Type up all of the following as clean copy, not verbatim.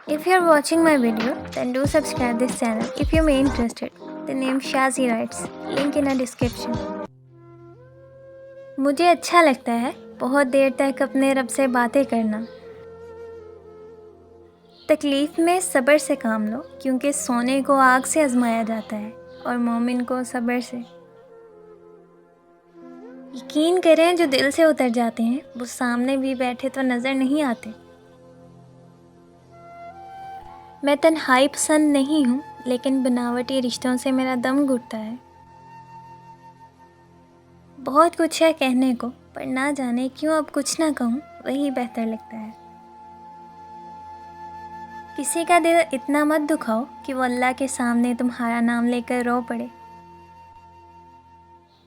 If you're watching my video, then do subscribe this channel if you may interested. The name Shazi Writes. Link in the description. मुझे अच्छा लगता है बहुत देर तक अपने रब से बातें करना। तकलीफ़ में सब्र से काम लो, क्योंकि सोने को आग से आजमाया जाता है और मोमिन को सब्र से। यकीन करें, जो दिल से उतर जाते हैं वो सामने भी बैठे तो नज़र नहीं आते। मैं तन्हाई पसंद नहीं हूँ, लेकिन बनावटी रिश्तों से मेरा दम घुटता है। बहुत कुछ है कहने को, पर ना जाने क्यों अब कुछ ना कहूँ, वही बेहतर लगता है। किसी का दिल इतना मत दुखाओ कि वो अल्लाह के सामने तुम्हारा नाम लेकर रो पड़े।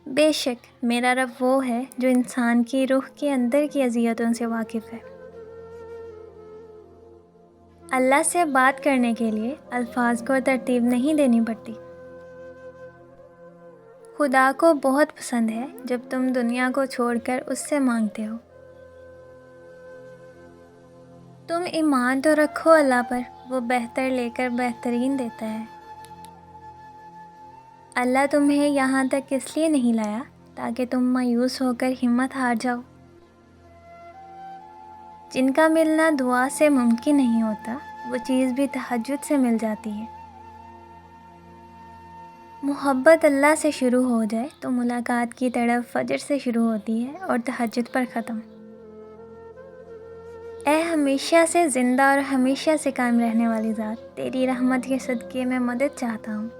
बेशक मेरा रब वो है जो इंसान की रूह के अंदर की अज़ियतों से वाकिफ़ है। अल्लाह से बात करने के लिए अल्फाज को तरतीब नहीं देनी पड़ती। खुदा को बहुत पसंद है जब तुम दुनिया को छोड़कर उससे मांगते हो। तुम ईमान तो रखो अल्लाह पर, वो बेहतर लेकर बेहतरीन देता है। अल्लाह तुम्हें यहाँ तक इसलिए नहीं लाया ताकि तुम मायूस होकर हिम्मत हार जाओ। जिनका मिलना दुआ से मुमकिन नहीं होता, वो चीज़ भी तहज्जुद से मिल जाती है। मोहब्बत अल्लाह से शुरू हो जाए तो मुलाकात की तड़प फजर से शुरू होती है और तहज्जुद पर ख़त्म। ऐ हमेशा से ज़िंदा और हमेशा से कायम रहने वाली ज़ात, तेरी रहमत के सदक़े में मदद चाहता हूँ।